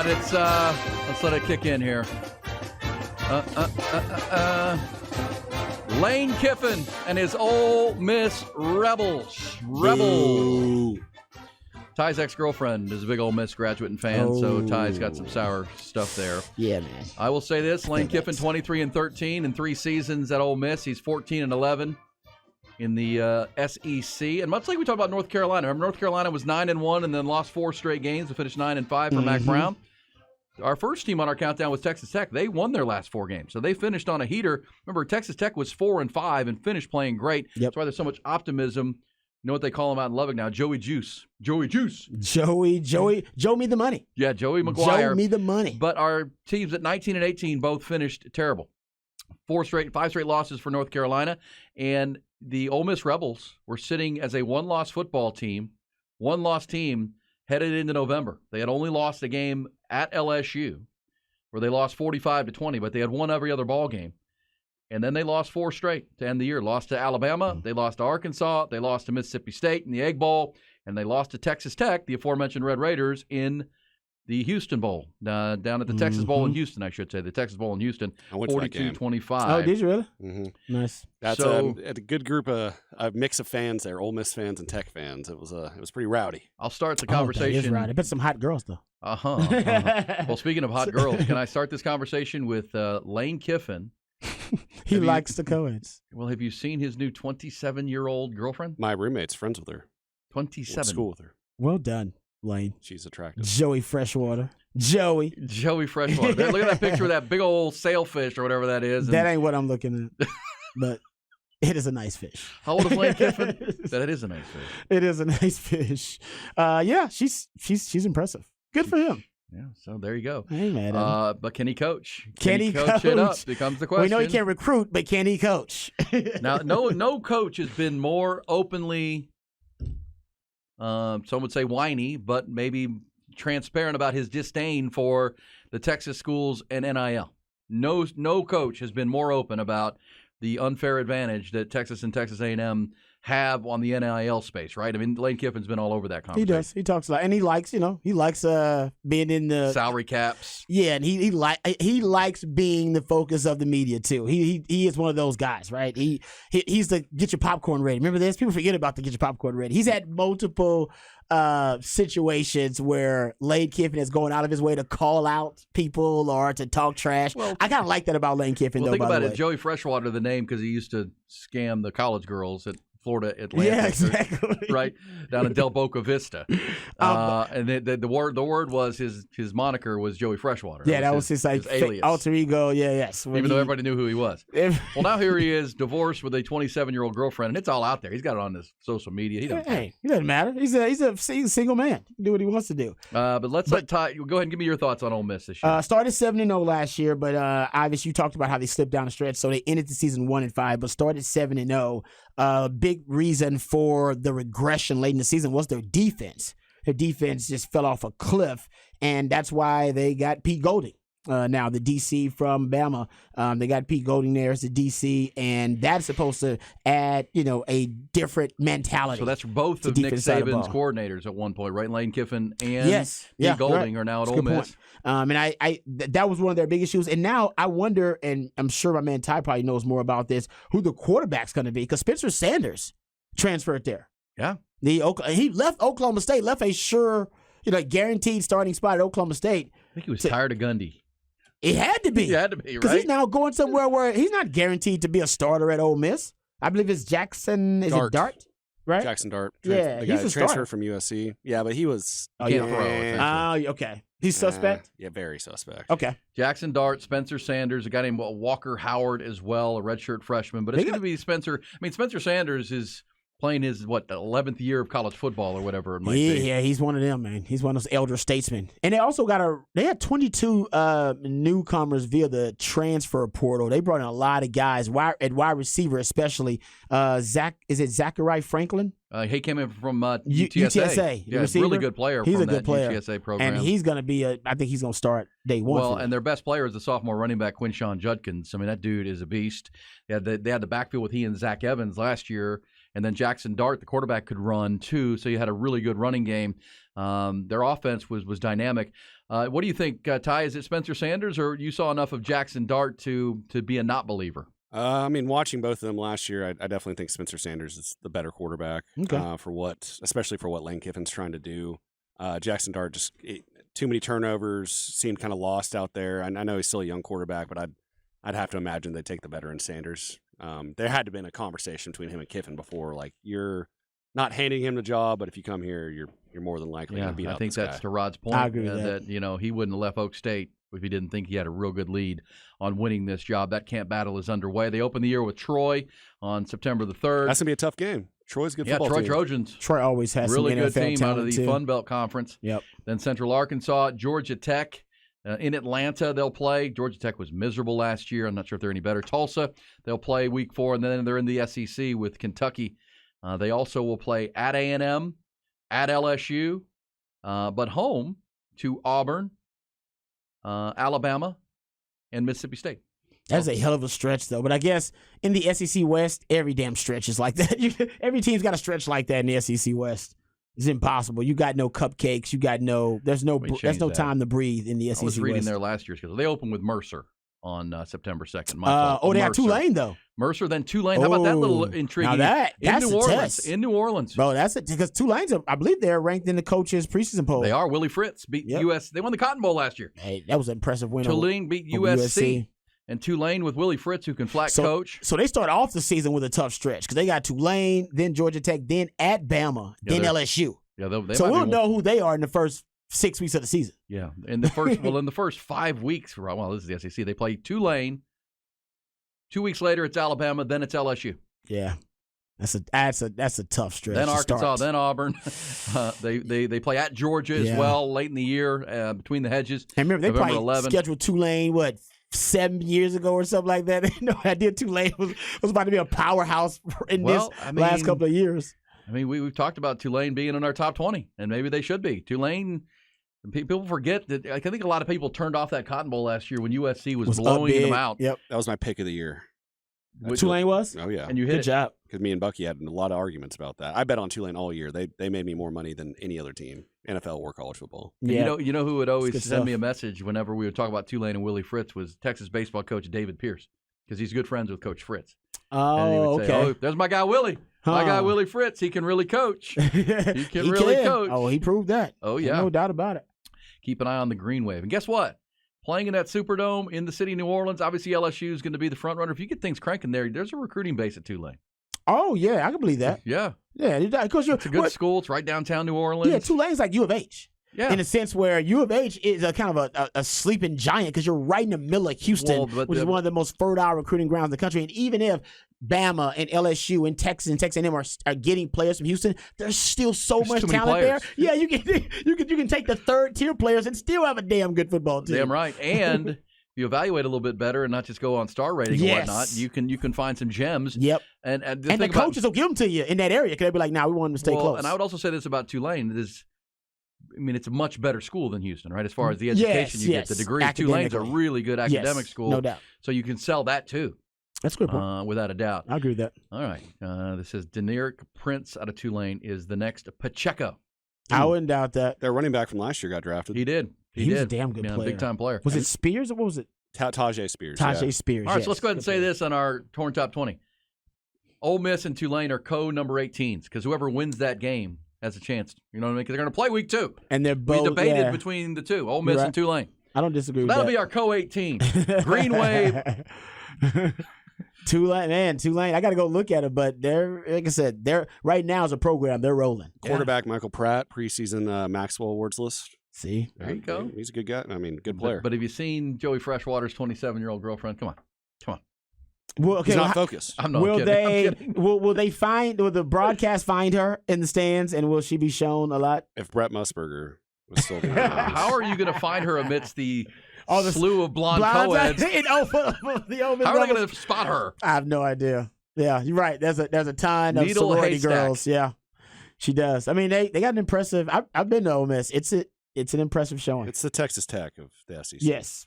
not. It's let's let it kick in here. Lane Kiffin and his Ole Miss Rebels. Ooh. Ty's ex-girlfriend is a big Ole Miss graduate and fan, so Ty's got some sour stuff there. Yeah, man. I will say this: Lane Kiffin, 23-13 in 3 seasons at Ole Miss. He's 14-11 in the SEC. And much like we talked about North Carolina, remember North Carolina was 9-1 and then lost 4 straight games to finish 9-5 for Mac Brown. Our first team on our countdown was Texas Tech. They won their last 4 games, so they finished on a heater. Remember, Texas Tech was 4-5 and finished playing great. Yep. That's why there's so much optimism. You know what they call him out in Lubbock now? Joey Juice. Joey Juice. Joe me the money. Yeah, Joey McGuire. Joe me the money. But our teams at 19 and 18 both finished terrible. 5 straight losses for North Carolina. And the Ole Miss Rebels were sitting as a one-loss football team, one-loss team headed into November. They had only lost a game at LSU where they lost 45-20, but they had won every other ball game. And then they lost 4 straight to end the year. Lost to Alabama, they lost to Arkansas, they lost to Mississippi State in the Egg Bowl, and they lost to Texas Tech, the aforementioned Red Raiders, in the Houston Bowl, down at the Texas Bowl in Houston, I should say. The Texas Bowl in Houston, 42-25. Oh, did you really? Mm-hmm. Nice. That's a good group of a mix of fans there, Ole Miss fans and Tech fans. It was pretty rowdy. I'll start the conversation. That is right. I bet some hot girls, though. Well, speaking of hot girls, can I start this conversation with Lane Kiffin? He likes the co-eds. Well, have you seen his new 27-year-old girlfriend? My roommate's friends with her. 27. Went to school with her. Well done, Lane. She's attractive. Joey Freshwater. Joey Freshwater. Look at that picture of that big old sailfish or whatever that is. That ain't what I'm looking at, but it is a nice fish. How old is Lane Kiffin? That is a nice fish. It is a nice fish. Yeah, she's impressive. Good for him. Yeah, so there you go. Hey, man. But can he coach? Can he coach it up? Becomes the question. We know he can't recruit, but can he coach? Now, no coach has been more openly, some would say whiny, but maybe transparent about his disdain for the Texas schools and NIL. No coach has been more open about the unfair advantage that Texas and Texas A&M have on the NIL space, right? I mean, Lane Kiffin's been all over that conversation. He does. He talks a lot, and he likes being in the salary caps. Yeah, and he likes being the focus of the media too. He is one of those guys, right? He's the get your popcorn ready. Remember this? People forget about the get your popcorn ready. He's had multiple situations where Lane Kiffin is going out of his way to call out people or to talk trash. Well, I kind of like that about Lane Kiffin. Well, though, think about it. Joey Freshwater, the name, because he used to scam the college girls at Florida Atlantic. Yeah, exactly. Right down in Del Boca Vista. And the word was his moniker was Joey Freshwater. Yeah, that was his alias, alter ego. Yeah, yes. Even though everybody knew who he was. Well, now here he is, divorced with a 27-year-old girlfriend, and it's all out there. He's got it on his social media. He doesn't matter. He's a single man. He can do what he wants to do. But let Ty go ahead and give me your thoughts on Ole Miss this year. Started 7-0 last year, but obviously you talked about how they slipped down the stretch, so they ended the season 1-5, but started 7-0. Big reason for the regression late in the season was their defense. Their defense just fell off a cliff, and that's why they got Pete Golding. Now, the DC from Bama, they got Pete Golding there as the DC, and that's supposed to add, a different mentality. So that's both of Nick Saban's coordinators at one point, right? Lane Kiffin and Pete Golding are now at Ole Miss. And that was one of their big issues. And now I wonder, and I'm sure my man Ty probably knows more about this, who the quarterback's going to be, because Spencer Sanders transferred there. Yeah. He left Oklahoma State, left a sure, guaranteed starting spot at Oklahoma State. I think he was tired of Gundy. It had to be. He had to be, right? Because he's now going somewhere where he's not guaranteed to be a starter at Ole Miss. I believe it's Jackson. Is it Dart? Right? Jackson Dart. Yeah, the guy he's a transfer from USC. Yeah, but he was okay. He's suspect? Yeah, very suspect. Okay. Jackson Dart, Spencer Sanders, a guy named Walker Howard as well, a redshirt freshman. But it's going to be Spencer. I mean, Spencer Sanders is playing his, the 11th year of college football or whatever it might be. Yeah, he's one of them, man. He's one of those elder statesmen. And they also they had 22 newcomers via the transfer portal. They brought in a lot of guys, at wide receiver especially. Zachariah Franklin? He came in from UTSA. UTSA. Yeah, he's a really good player from that UTSA program. And he's going to be I think he's going to start day one. Well, and their best player is the sophomore running back, Quinshawn Judkins. I mean, that dude is a beast. They had the backfield with he and Zach Evans last year. And then Jackson Dart, the quarterback, could run too. So you had a really good running game. Their offense was dynamic. What do you think, Ty? Is it Spencer Sanders, or you saw enough of Jackson Dart to be a not believer? I mean, watching both of them last year, I definitely think Spencer Sanders is the better quarterback especially for what Lane Kiffin's trying to do. Jackson Dart too many turnovers, seemed kind of lost out there. I know he's still a young quarterback, but I'd have to imagine they'd take the veteran Sanders. There had to have been a conversation between him and Kiffin before, like, you're not handing him the job, but if you come here, you're more than likely going to beat out this guy. I think that's to Rod's point. I agree with that. He wouldn't have left Oak State if he didn't think he had a real good lead on winning this job. That camp battle is underway. They open the year with Troy on September the 3rd. That's going to be a tough game. Troy's a good football Troy team. Trojans. Troy always has really some good NFL team out of the too. Fun Belt Conference. Yep. Then Central Arkansas, Georgia Tech. In Atlanta, they'll play. Georgia Tech was miserable last year. I'm not sure if they're any better. Tulsa, they'll play week 4, and then they're in the SEC with Kentucky. They also will play at A&M, at LSU, but home to Auburn, Alabama, and Mississippi State. That's a hell of a stretch, though. But I guess in the SEC West, every damn stretch is like that. Every team's got a stretch like that in the SEC West. It's impossible. You got no cupcakes. You got there's no time to breathe in the SEC West. I was reading their last year's schedule. They open with Mercer on September 2nd. They got Tulane, though. Mercer, then Tulane. How about that little intriguing? Now that's in New Orleans. In New Orleans. Bro, that's it. Because Tulane's, I believe they're ranked in the coaches' preseason poll. They are. Willie Fritz beat US. They won the Cotton Bowl last year. Hey, that was an impressive win. Tulane beat USC. And Tulane with Willie Fritz, who can coach. So they start off the season with a tough stretch because they got Tulane, then Georgia Tech, then at Bama, then LSU. Yeah, so we'll know who they are in the first 6 weeks of the season. Yeah, in the first 5 weeks. Well, this is the SEC. They play Tulane. 2 weeks later, it's Alabama. Then it's LSU. Yeah, that's a tough stretch. Then Arkansas. Then Auburn. They play at Georgia as well late in the year between the hedges. And remember, they probably scheduled Tulane 7 years ago or something like that. They had no idea Tulane was about to be a powerhouse in last couple of years. I mean, we've talked about Tulane being in our top 20, and maybe they should be. Tulane, people forget that. I think a lot of people turned off that Cotton Bowl last year when USC was blowing them out. Yep, that was my pick of the year. Tulane was? Oh, yeah. And you hit Good job. Because me and Bucky had a lot of arguments about that. I bet on Tulane all year. They made me more money than any other team, NFL or college football. Yeah. You know who would always send me a message whenever we would talk about Tulane and Willie Fritz was Texas baseball coach David Pierce, because he's good friends with Coach Fritz. Oh, and he would say, there's my guy Willie. My guy Willie Fritz. He can really coach. He can really coach. Oh, he proved that. Oh, yeah. No doubt about it. Keep an eye on the Green Wave. And guess what? Playing in that Superdome in the city of New Orleans, obviously LSU is going to be the front runner. If you get things cranking there's a recruiting base at Tulane. Oh, yeah, I can believe that. Yeah. Yeah, because it's a good school. It's right downtown New Orleans. Yeah, Tulane's like U of H. Yeah. In a sense where U of H is a kind of a sleeping giant because you're right in the middle of Houston, which is one of the most fertile recruiting grounds in the country. And even if Bama and LSU and Texas A&M are getting players from Houston, there's still so much talent there. Yeah, you can take the third tier players and still have a damn good football team. Damn right. And if you evaluate a little bit better and not just go on star rating and whatnot, you can find some gems. Yep. And the coaches will give them to you in that area because they'll be like, we want them to stay close. And I would also say this about Tulane it's a much better school than Houston, right? As far as the education you get, the degree. Tulane's a really good academic school. No doubt. So you can sell that too. That's good point. Without a doubt. I agree with that. All right. This says Deneric Prince out of Tulane is the next Pacheco. I wouldn't doubt that. Their running back from last year got drafted. He did. He was a damn good player. Big-time player. Was it Spears or what was it? Tajay Spears. Tajay Spears, All right, so let's go ahead and say this on our Torn Top 20. Ole Miss and Tulane are co-number 18s because whoever wins that game has a chance. You know what I mean? Because they're going to play week 2. And they're both. We debated between the two, Ole Miss and Tulane. I don't disagree with that'll that. That'll be our co-18. Green Wave. Tulane. I got to go look at it, but they're, like I said, they're right now as a program, they're rolling. Quarterback Michael Pratt, preseason Maxwell Awards list. See? There you go. He's a good guy. I mean, good player. But have you seen Joey Freshwater's 27-year-old girlfriend? Come on. Well, okay, he's not focused. I'm not will kidding. Will the broadcast find her in the stands, and will she be shown a lot? If Brett Musburger was still there. How are you going to find her amidst the slew of blonde co-eds? How are they going to spot her? I have no idea. Yeah, you're right. There's a ton of sorority girls. Yeah, she does. I mean, they got an impressive. I've been to Ole Miss. It's an impressive showing. It's the Texas Tech of the SEC. Yes.